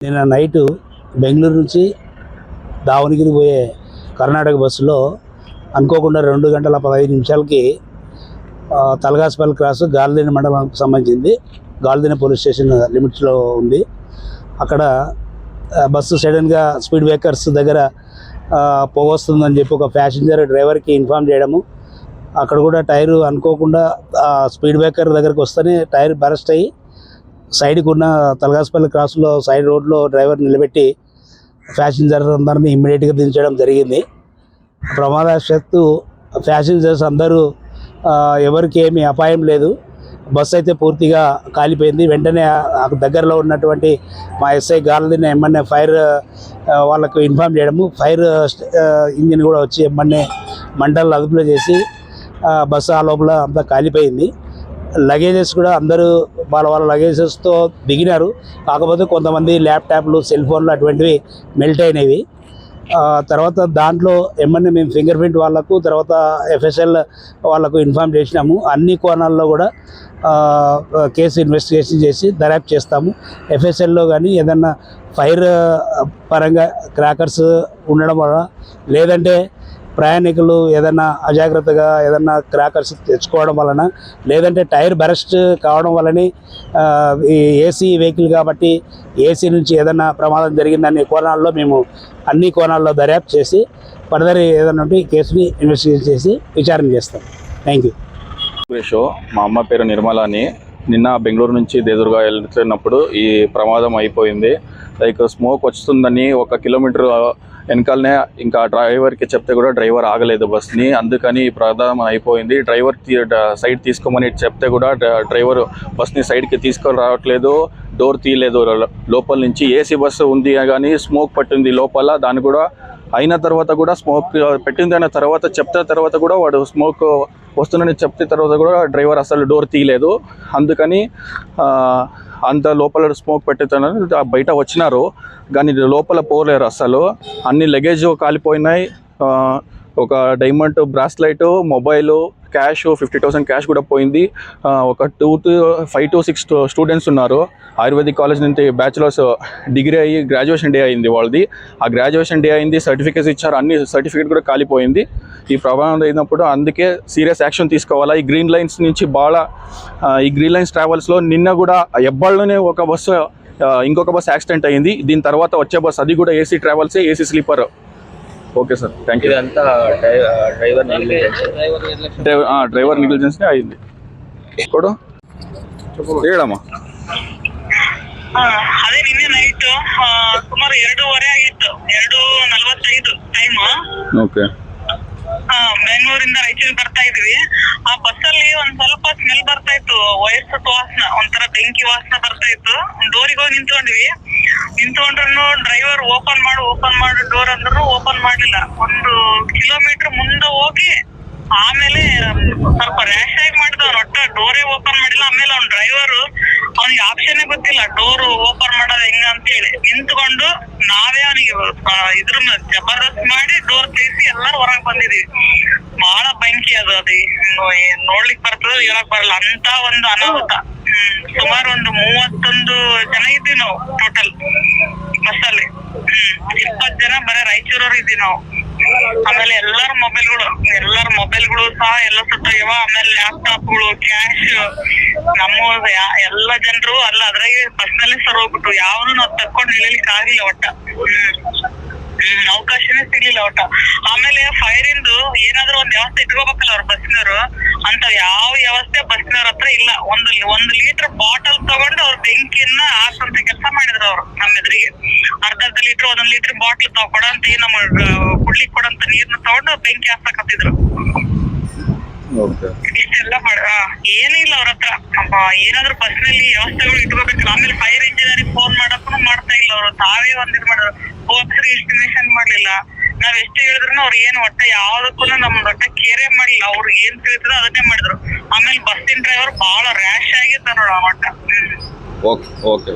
నిన్న నైటు బెంగళూరు నుంచి దావణగిరి పోయే కర్ణాటక బస్సులో అనుకోకుండా 2 గంటల 15 నిమిషాలకి తలగాస్పల్లి క్రాస్ గాల్దిన మండలానికి సంబంధించింది. గాల్దిన పోలీస్ స్టేషన్ లిమిట్స్లో ఉంది. అక్కడ బస్సు సడన్గా స్పీడ్ బ్రేకర్స్ దగ్గర పొగొస్తుందని చెప్పి ఒక ప్యాసింజర్ డ్రైవర్కి ఇన్ఫామ్ చేయడము. అక్కడ కూడా టైరు అనుకోకుండా స్పీడ్ బ్రేకర్ దగ్గరకు వస్తేనే టైర్ బరస్ట్ అయ్యి సైడ్కి ఉన్న తలగాస్పల్లి క్రాస్లో సైడ్ రోడ్లో డ్రైవర్ నిలబెట్టి ప్యాసింజర్స్ అందరినీ ఇమ్మీడియట్గా దించడం జరిగింది. ప్రమాదవశాత్తు ప్యాసింజర్స్ అందరూ ఎవరికి ఏమీ అపాయం లేదు. బస్సు అయితే పూర్తిగా కాలిపోయింది. వెంటనే దగ్గరలో ఉన్నటువంటి మా ఎస్ఐ గాల్దిన ఎమ్మెన్యే ఫైర్ వాళ్ళకు ఇన్ఫామ్ చేయడము, ఫైర్ ఇంజిన్ కూడా వచ్చి ఎమ్మెన్యే మంటలు అదుపులో చేసి బస్సు ఆ లోపల అంతా కాలిపోయింది. లగేజెస్ కూడా అందరూ వాళ్ళ లగేజెస్తో దిగినారు. కాకపోతే కొంతమంది ల్యాప్టాప్లు, సెల్ ఫోన్లు అటువంటివి మెల్ట్ అయినవి. తర్వాత దాంట్లో ఏమన్నా మేము ఫింగర్ ప్రింట్ వాళ్ళకు, తర్వాత ఎఫ్ఎస్ఎల్ వాళ్ళకు ఇన్ఫామ్ చేసినాము. అన్ని కోణాల్లో కూడా కేసు ఇన్వెస్టిగేషన్ చేసి దర్యాప్తు చేస్తాము. ఎఫ్ఎస్ఎల్లో కానీ ఏదన్నా ఫైర్ పరంగా క్రాకర్స్ ఉండడం వల్ల, లేదంటే ప్రయాణికులు ఏదైనా అజాగ్రత్తగా ఏదన్నా క్రాకర్స్ తెచ్చుకోవడం వలన, లేదంటే టైర్ బరస్ట్ కావడం వలని, ఈ ఏసీ వెహికల్ కాబట్టి ఏసీ నుంచి ఏదైనా ప్రమాదం జరిగిందనే కోణాల్లో మేము అన్ని కోణాల్లో దర్యాప్తు చేసి ఫర్దర్ ఏదైనా ఉంటే ఈ కేసుని ఇన్వెస్టిగేట్ చేసి విచారణ చేస్తాం. Thank you. మా అమ్మ పేరు నిర్మల అని. నిన్న బెంగళూరు నుంచి దేదుర్గా వెళ్తున్నప్పుడు ఈ ప్రమాదం అయిపోయింది. లైక్ స్మోక్ వస్తుందని 1 కిలోమీటర్ వెనకాలనే ఇంకా డ్రైవర్కి చెప్తే కూడా డ్రైవర్ ఆగలేదు బస్ని. అందుకని ఈ ప్రమాదం అయిపోయింది. డ్రైవర్ సైడ్ తీసుకోమని చెప్తే కూడా డ్రైవర్ బస్ని సైడ్కి తీసుకొని రావట్లేదు, డోర్ తీయలేదు. లోపల నుంచి ఏసీ బస్సు ఉంది కానీ స్మోక్ పట్టింది లోపల. దాన్ని కూడా అయిన తర్వాత కూడా స్మోక్ పెట్టింది అయిన తర్వాత చెప్తే తర్వాత కూడా వాడు స్మోక్ వస్తుందని చెప్తే తర్వాత కూడా డ్రైవర్ అసలు డోర్ తీయలేదు. అందుకని అంత లోపల స్మోక్ పెట్టేతనని బయట వచ్చినారు కానీ లోపల పోలేరు అసలు. అన్ని లగేజ్ కాలిపోయినాయి. ఒక diamond bracelet, mobile, cash 50,000 cash కూడా పోయింది. ఒక 5 to 6 స్టూడెంట్స్ ఉన్నారు. ఆయుర్వేదిక్ కాలేజ్ నుంచి బ్యాచులర్స్ డిగ్రీ అయ్యి గ్రాడ్యుయేషన్ డే అయింది వాళ్ళది. ఆ గ్రాడ్యుయేషన్ డే అయింది, సర్టిఫికేట్స్ ఇచ్చారు, అన్ని సర్టిఫికేట్ కూడా కాలిపోయింది. ఈ ప్రభావం అయినప్పుడు అందుకే సీరియస్ యాక్షన్ తీసుకోవాలా. ఈ గ్రీన్ లైన్స్ నుంచి ఈ గ్రీన్ లైన్స్ ట్రావెల్స్లో నిన్న కూడా ఎబ్బాళ్ళలోనే ఒక బస్సు ఇంకొక బస్సు యాక్సిడెంట్ అయింది. దీని తర్వాత వచ్చే బస్సు అది కూడా ఏసీ ట్రావెల్సే, AC sleeper. Okay sir, thank you. ఇదంతా డ్రైవర్ నెగ్లిజెన్స్నే అయింది. ఇప్పుడు ಹೇಳಮ್ಮ. ಅದೇ ನಿನ್ನೆ ನೈಟ್ ಸುಮಾರು 2:15 ಆಗಿತ್ತು, 2:45 ಟೈಮ್. ಓಕೆ. ಬೆಂಗಳೂರಿಂದ ರಾಯಚೂರಿಗೆ ಬರ್ತಾ ಇದ್ವಿ. ಆ ಬಸ್ಸಲ್ಲಿ ಒಂದ್ ಸ್ವಲ್ಪ ಸ್ಮೆಲ್ ಬರ್ತಾ ಇತ್ತು, ವಯಸ್ಸು ವಾಸನ, ಒಂಥರ ಬೆಂಕಿ ವಾಸನ ಬರ್ತಾ ಇತ್ತು. ಡೋರಿಗೆ ಹೋಗಿ ನಿಂತ್ಕೊಂಡ್ರು ಡ್ರೈವರ್ ಓಪನ್ ಮಾಡು ಡೋರ್ ಅಂದ್ರೂ ಓಪನ್ ಮಾಡ್ಲಿಲ್ಲ. 1 ಕಿಲೋಮೀಟರ್ ಮುಂದೆ ಹೋಗಿ ಆಮೇಲೆ ಸ್ವಲ್ಪ ರ್ಯಾಶ್ ಆಗಿ ಮಾಡಿದವ್ನು, ಒಟ್ಟ ಡೋರೇ ಓಪನ್ ಮಾಡಿಲ್ಲ. ಆಮೇಲೆ ಅವ್ನ ಡ್ರೈವರ್ ಅವನಿಗೆ ಆಪ್ಷನ್ ಗೊತ್ತಿಲ್ಲ ಡೋರ್ ಓಪನ್ ಮಾಡೋದು ಹೆಂಗ ಅಂತ ಹೇಳಿ ನಿಂತ್ಕೊಂಡು ನಾವೇ ಅವನಿಗೆ ಇದ್ರನ್ನ ಜಬರ್ದಸ್ತ್ ಮಾಡಿ ಡೋರ್ ತೆಗಿಸಿ ಎಲ್ಲಾರು ಹೊರಗೆ ಬಂದಿದೀವಿ. ಬಹಳ ಬೆಂಕಿ ಅದು ನೋಡ್ಲಿಕ್ ಬರ್ತದ, ಹೇಳಕ್ ಬರಲ್ಲ ಅಂತ ಒಂದು ಅನಾಹುತ. ಸುಮಾರು ಒಂದು 31 ಜನ ಇದ್ವಿ ನಾವು ಟೋಟಲ್ ಬಸ್ಸಲ್ಲಿ. 20 ಜನ ಬರೀ ರಾಯಚೂರವ್ರು ಇದ್ವಿ ನಾವು. ಆಮೇಲೆ ಎಲ್ಲಾರ ಮೊಬೈಲ್ಗಳು ಸಹ ಎಲ್ಲ ಸುಟ್ಟೋಗ್ಯವ. ಆಮೇಲೆ ಲ್ಯಾಪ್ಟಾಪ್ಗಳು, ಕ್ಯಾಶ್, ನಮ್ಮ ಎಲ್ಲ ಜನರು ಅಲ್ಲ ಅದ್ರಾಗೆ ಬಸ್ನಲ್ಲಿ ಸರ್ ಹೋಗ್ಬಿಟ್ಟು ಯಾವನು ನಾವು ತಕ್ಕೊಂಡು ನಿಲ್ಲಲಿಕ್ಕೆ ಆಗಿಲ್ಲ ಒಟ್ಟ. ಅವಕಾಶನೇ ಸಿಗ್ಲಿಲ್ಲ ಒಟ್ಟ. ಆಮೇಲೆ ಫೈರ್ ಇಂದು ಏನಾದ್ರು ಒಂದ್ ವ್ಯವಸ್ಥೆ ಇಟ್ಕೋಬೇಕಲ್ಲ ಅವ್ರ ಬಸ್ನವರು, ಅಂತ ಯಾವ ವ್ಯವಸ್ಥೆ ಬಸ್ನವ್ರ ಹತ್ರ ಇಲ್ಲ. ಒಂದು ಲೀಟರ್ ಬಾಟಲ್ ತಗೊಂಡು ಅವ್ರ ಬೆಂಕಿಯನ್ನ ಹಾಕಂತ ಕೆಲಸ ಮಾಡಿದ್ರು ಅವ್ರು ನಮ್ಮ ಎದುರಿಗೆ. ಅರ್ಧ ಲೀಟರ್ 1 ಲೀಟರ್ ಬಾಟಲ್ ಕೊಡಂತ ನಮಗ್ ಕುಡ್ಲಿಕ್ಕೆ ಕೊಡಂತ ನೀರ್ನ ತಗೊಂಡು ಬೆಂಕಿ ಹಾಕಕತ್ತಿದ್ರು. ಇಷ್ಟೆಲ್ಲ ಏನಿಲ್ಲ ಅವ್ರ ಹತ್ರ. ಏನಾದ್ರು ಬಸ್ನಲ್ಲಿ ವ್ಯವಸ್ಥೆಗಳು ಇಟ್ಕೋಬೇಕಲ್ಲ. ಆಮೇಲೆ ಫೈರ್ ಇಂಜಿನಿಯರಿಂಗ್ ಫೋನ್ ಮಾಡಕ್ಕೂ ಮಾಡ್ತಾ ಇಲ್ಲ ಅವರು. ತಾವೇ ಒಂದ್ ಮಾಡಿದ್ರು, ಹೋಗ್ಸರಿ ಎಸ್ಟಿಮೇಷನ್ ಮಾಡ್ಲಿಲ್ಲ. ನಾವ್ ಎಷ್ಟು ಹೇಳಿದ್ರು ಅವ್ರು ಏನು ಒಟ್ಟ ಯಾವ್ದಕ್ಕೂ ನಮ್ ಒಟ್ಟ ಕೇರೆ ಮಾಡ್ಲಿಲ್ಲ. ಅವ್ರು ಏನ್ ತಿಳಿದ್ರು ಅದನ್ನೇ ಮಾಡಿದ್ರು. ಆಮೇಲೆ ಬಸ್ಸಿನ ಡ್ರೈವರ್ ಬಹಳ ರ್ಯಾಶ್ ಆಗಿದ್ದ ನೋಡ ಒಟ್ಟ. ಓಕೆ.